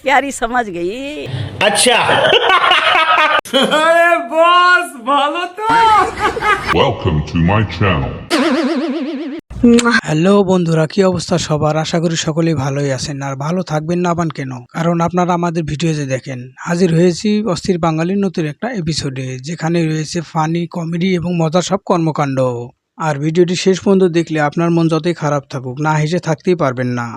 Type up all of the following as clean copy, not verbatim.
प्यारी समझ गई। अच्छा अरे बॉस ভালো তো। Welcome to my channel. Hello বন্ধুরা, কি অবস্থা সবার? আশা করি সকলেই ভালোই আছেন, আর ভালো থাকবেন না বান কেন, কারণ আপনারা আমাদের ভিডিওতে দেখেন হাজির হয়েছি অস্থির বাঙালির নতুন একটা এপিসোডে, যেখানে রয়েছে ফানি, কমেডি এবং মজার সব কর্মকাণ্ড। আর ভিডিওটি শেষ পর্যন্ত দেখলে আপনার মন যতই খারাপ থাকুক, না হেসে থাকতেই পারবেন না।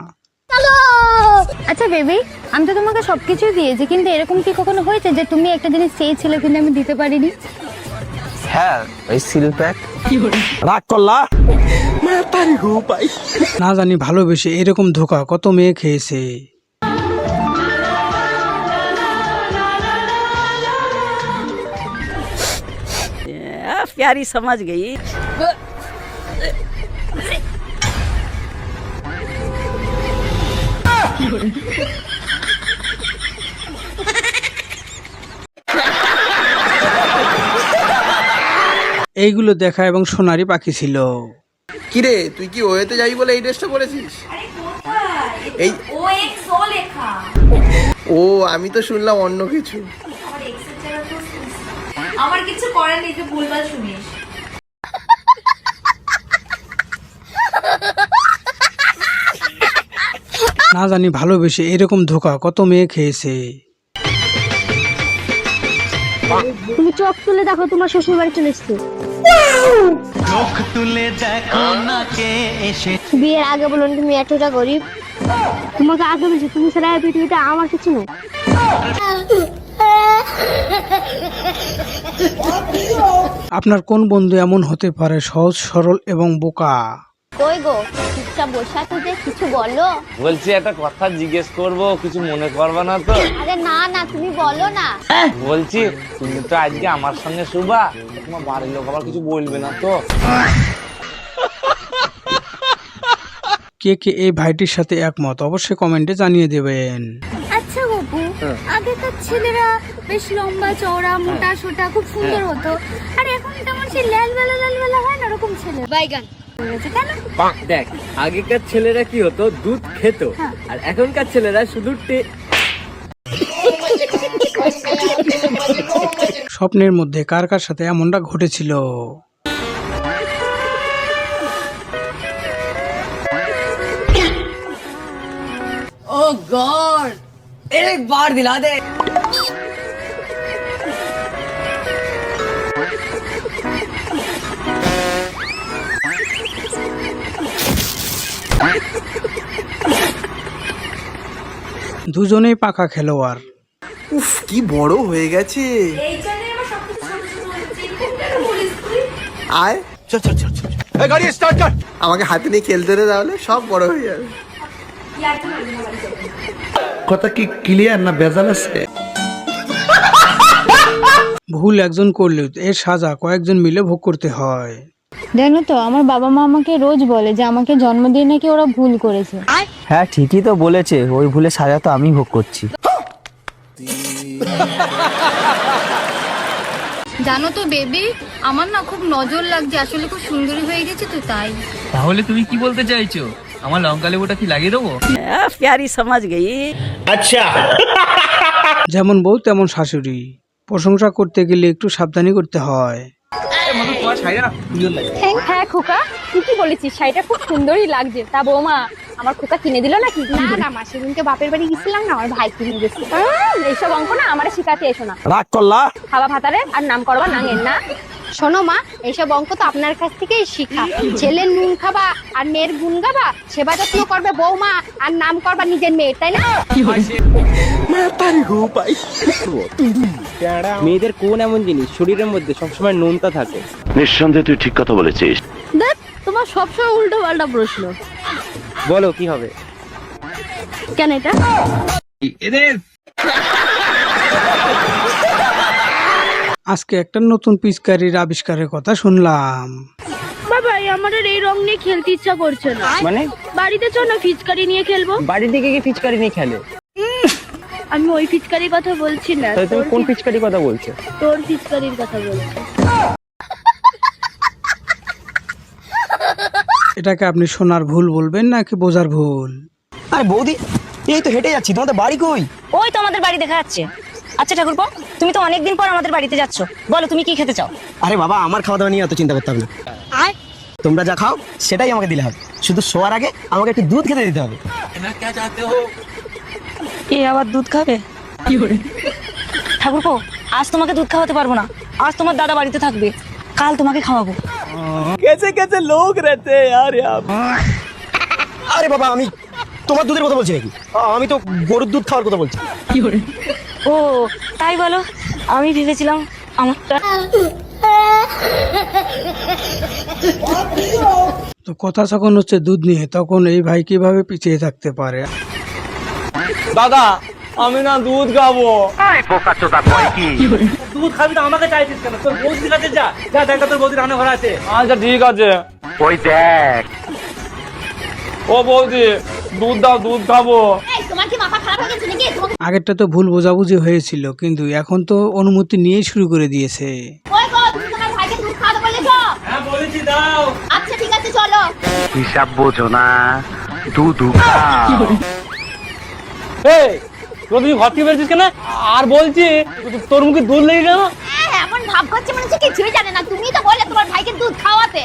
আচ্ছা বেবি, আমি তো তোমাকে সবকিছুই দিয়েছি, কিন্তু এরকম কি কখনো হয়েছে যে তুমি একটা জিনিস চেয়েছিলে কিন্তু আমি দিতে পারিনি? হ্যাঁ, ওই সিল প্যাক রাগ করলা। না জানি ভালোবেসে এরকম ধোকা কত মেয়ে খেয়েছে। प्यारी समझ गई। এইগুলো দেখা এবং সোনারি পাখি ছিল। কিরে, তুই কি ওয়েতে যাবি বলে এই ড্রেসটা পরেছিস? এই ও এক্স ও লেখা। ও, আমি তো শুনলাম অন্য কিছু। আমার এক্স এর জায়গা তো আমার কিছু করার নেই, যে ভুলভাল শুনিস। না জানি ভালোবেসে এরকম ধোকা কত মেয়ে খেয়েছে। তুমি চোখ তুলে দেখো, তোমার শ্বশুর বাড়ি চলে এসছে। বিয়ের আগে বলুন তুমি এতটা গরিব, তোমাকে আগে বলছি তুমি ছাড়া এই পৃথিবীটা আমার কিছু নেই। আপনার কোন বন্ধু এমন হতে পারে সহজ সরল এবং বোকা? কই গো, চুপচাপ বসে আছো যে, কিছু বলো। বলছি একটা কথা জিজ্ঞেস করব, কিছু মনে করবে না তো? আরে না না, তুমি বলো না। বলছি তুমি তো আজকে আমার সঙ্গে শুবা, তোমার বাড়ির লোক আবার কিছু বলবে না তো? কে কে এই ভাইটির সাথে একমত অবশ্যই কমেন্টে জানিয়ে দেবেন। আচ্ছা বাবু, আগেকার ছেলেরা বেশ লম্বা চওড়া মোটা সোটা খুব সুন্দর হতো, আর এখন তেমন সেই লাল বেলা হয় না, ওরকম ছেলে বাইগান কেন? দেখ, আগেকার ছেলেরা কি হতো, দুধ খেত, আর এখনকার ছেলেরা শুধু স্বপ্নের মধ্যে কার কার সাথে এমনটা ঘটেছিল? ओ गॉड, एक बार दिला दे। দুজনেই পাকা খেলোয়াড়। উফ, কি বড় হয়ে গেছে। এই জন্য আমার সবকিছু ছোট ছোট হচ্ছে। খুব কেন বলিস তুই? আয়, চল চল চল চল, গাড়ি স্টার্ট কর। আমাকে হাতে নিয়ে খেলতে দে, তাহলে সব বড় হয়ে যাবে। ইয়ার তো লাগবে না বাড়ি যাবে। কথা কি ক্লিয়ার না ভেজাল আছে? ভুল একজন করলেও এর সাজা কয়েকজন মিলে ভোগ করতে হয়। জানো তো, আমার বাবা মা আমাকে রোজ বলে যে আমাকে জন্ম দিয়ে নাকি ওরা ভুল করেছে। হ্যাঁ ঠিকই তো বলেছে, ওই ভুলে সাজা তো আমি ভোগ করছি। জানো তো বেবি, আমার না খুব নজর লাগছে, আসলে খুব সুন্দরী হয়ে গেছে তো তাই। তাহলে তুমি কি বলতে চাইছো, আমার লঙ্কা লেবুটা কি লাগিয়ে দেবো? प्यारी समझ गई। अच्छा যেমন বউ তেমন শাশুড়ি, প্রশংসা করতে গেলে একটু সাবধানী করতে হয়। হ্যাঁ খোকা, ঠিকই বলেছিস, শাড়িটা খুব সুন্দরই লাগছে। তা বৌমা, আমার খোকা কিনে দিল নাকি? না না মা, সেদিনকে বাপের বাড়ি গেছিলাম না, আমার ভাই কিনে দিয়েছে। এইসব অঙ্ক না আমার শিখাতে এসো না। রাগ করলা। খাওয়া ভাতারে আর নাম করবা নাঙের না। শোনো মা, এইসব অঙ্ক তো আপনার কাছ থেকেই শিখা। ছেলের নুন খাবা আর মেয়ের গুণ গাবা, সেবা যত্ন করবে বৌমা, আর নাম করবা নিজের মেয়ের, তাই না? মেয়েদের কোন এমন জিনিস শরীরের মধ্যে সবসময় নোনতা থাকে? নিঃসন্দেহে তুই ঠিক কথা বলেছিস। দেখ, তোমার সবসময় উল্টো পাল্টা প্রশ্ন। বলো কি হবে? কেন এটা? আজকে একটা নতুন পিচকারির আবিষ্কারের কথা শুনলাম। বাবা, আমার আর এই রং নিয়ে খেলতে ইচ্ছা করছে না। মানে বাড়িতে চল না, ফিচকারি নিয়ে খেলবো। বাড়ি থেকে কি পিচকারি নিয়ে খেলে? আমি ওই ফিচকারির কথা বলছি না, তাহলে তুমি কোন পিচকারির কথা বলছো? তোর ফিচকারির কথা বলছি। এটাকে আপনি শোনার ভুল বলবেন নাকি বোঝার ভুল? আরে বৌদি, এই তো হেঁটে যাচ্ছি, তোমাদের বাড়ি কই? ওই তো আমাদের বাড়ি দেখা যাচ্ছে। আচ্ছা ঠাকুরপো, তুমি তো অনেকদিন পর আমাদের বাড়িতে যাচ্ছ, বলো তুমি কি খেতে চাও? আরে বাবা, আমার খাওয়া দাওয়া নিয়ে এত চিন্তা করতে হবে না। তোমরা যা খাও সেটাই আমাকে দিলে হবে, শুধু শোয়ার আগে আমাকে একটু দুধ খেতে দিতে হবে। এ আবার দুধ খাবে? ঠাকুরপো, আজ তোমাকে দুধ খাওয়াতে পারবো না, আজ তোমার দাদা বাড়িতে থাকবে, কাল তোমাকে খাওয়াবো। कैसे कैसे लोग रहते हैं यार यहाँ पे। আরে বাবা, আমি তোমার দুধের কথা বলছি নাকি? আমি তো গরুর দুধ খাওয়ার কথা বলছি। ও তাই বলো, আমি ভেবেছিলাম আমারটা। তো কথা যখন হচ্ছে দুধ নিয়ে, তখন এই ভাই কিভাবে পিছিয়ে থাকতে পারে? দাদা আমি না দুধ খাবো। দুধ খাবি তো আমাকে চাইছিস কেন? তোর বৌদির কাছে যা, যা দেখ তোর বৌদি রান্না ঘরে আছে। আচ্ছা ঠিক আছে, ওই দেখ। ও বৌদি দুধ দাও, দুধ খাবো। তোমার কি মাথা খারাপ হয়ে গেছে নাকি? আগেরটা তো ভুল বোঝাবুঝি হয়েছিল, কিন্তু এখন তো অনুমতি নিয়েই শুরু করে দিয়েছে। ওই গো, তুমি তোমার ভাইকে দুধ খাওয়াতে বলেছো? হ্যাঁ বলেছি, দাও। আচ্ছা ঠিক আছে, চলো। হিসাব বোঝো না, দুধ এই তুই ঘর থেকে বেরোছিস কেন? আর বলছি তোর মুখে দুধ লেগে গেল। এমন ভাব করছে মনে হচ্ছে কিছুই জানে না। তুমি তো বলে তোমার ভাইকে দুধ খাওয়াতে।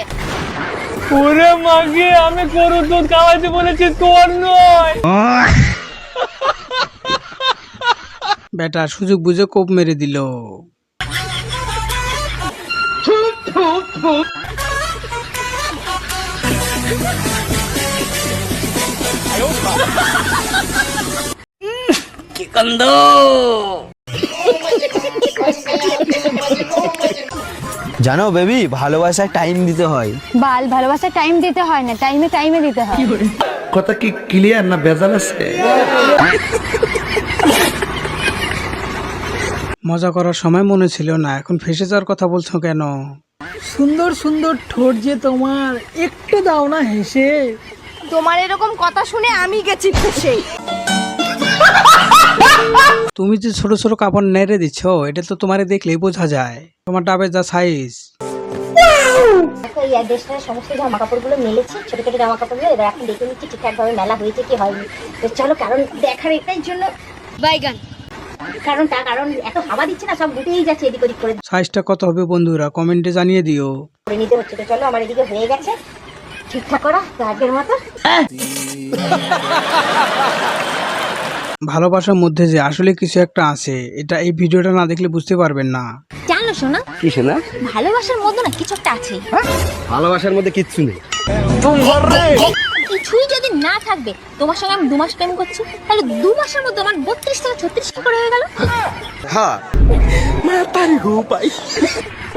ওরে মাগে, আমি গরুর দুধ খাওয়াইতে বলেছি, তোর নয়। বেটা সুযোগ বুঝে কোপ মেরে দিল। কি কান্দ! জানো বেবি, ভালোবাসায় টাইম দিতে হয়। বাল, ভালোবাসা টাইম দিতে হয় না, টাইমে টাইমে দিতে হয়। কথা কি ক্লিয়ার না ভেজাল আছে? মজা করার সময় মনে ছিল না, এখন ফেসে যাওয়ার কথা বলছো কেন? সুন্দর সুন্দর ঠোঁট যে তোমার, একটু দাও না হেসে। তোমার এরকম কথা শুনে আমি গেছি খুশি। তুমি যে ছোট ছোট কাপড় নেড়ে দিচ্ছ, এটা তো তোমারে দেখলেই বোঝা যায়। তোমার ডাবের যা সাইজ। এই অ্যাড্রেসটার সমস্ত জামা কাপড়গুলো মেলেছি, ছোট ছোট জামা কাপড়গুলো, এবার এখন দেখে নিচ্ছি ঠিকঠাক ভাবে মেলা হয়েছে কি হয়নি। তো চলো, কারণ দেখার এটাই জন্য বাইগান। কারণ এত হাওয়া দিচ্ছে না, সব গুটিয়েই যাচ্ছে এদিক ওদিক করে সাইজটা কত হবে বন্ধুরা কমেন্টে জানিয়ে দিও। নিতে হচ্ছে। তো চলো, আমার এদিকে হয়ে গেছে ঠিকঠাক করা, তো আগের মতো। ভালোবাসার মধ্যে যে আসলে কিছু একটা আছে, এটা এই ভিডিওটা না দেখলে বুঝতে পারবেন না। জানো শোনা, কি শোনা? ভালোবাসার মধ্যে না কিছু একটা আছে। ভালোবাসার মধ্যে কিচ্ছু নেই। কিছুই যদি না থাকবে, তোমার সঙ্গে আমি 2 মাস প্রেম করছি, তাহলে 2 মাসের মধ্যে আমার 32 থেকে 36 কি করে হয়ে গেল? হ্যাঁ,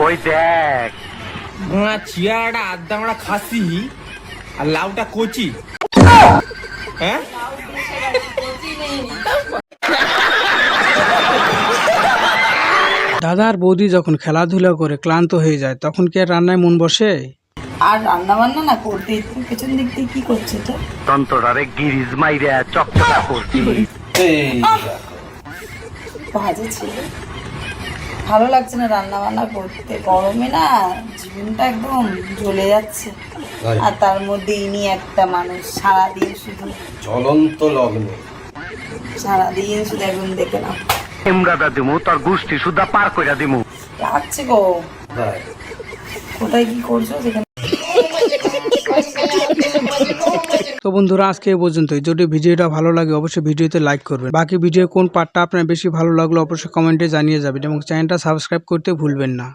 ওই দেখ, চিয়াটা আড্ডা মারা খাসি আর লাউটা কচি। হ্যাঁ দাদা আর বৌদি যখন খেলাধুলা করে ক্লান্ত হয়ে যায়, তখন কি আর রান্নায় মন বসে? আর রান্না বান্না না করতে পেছন দিক দিয়ে কি করছে এটা? তন্ত্রটারে গিরিজ মাইরা চকচকা করছি। ভাজে ছিল, ভালো লাগছে না রান্না বান্না করতে। গরমে না জীবনটা একদম জ্বলে যাচ্ছে। আর তার মধ্যে ইনি একটা মানুষ, সারাদিন শুধু জ্বলন্ত লগ্ন। সারাদিন শুধু একদম দেখে না এমগাদা দিমু, তোর গোষ্ঠী সুদ্ধা পার কইরা দিমু। লাগছে গো। কোথায় কি করছো সেখানে? তো বন্ধুরা আজকে এই পর্যন্তই। যদি ভিডিওটা ভালো লাগে অবশ্যই ভিডিওতে লাইক করবেন। বাকি ভিডিও কোন পার্টটা আপনার বেশি ভালো লাগলো অবশ্যই কমেন্টে জানিয়ে যাবেন এবং চ্যানেলটা সাবস্ক্রাইব করতে ভুলবেন না।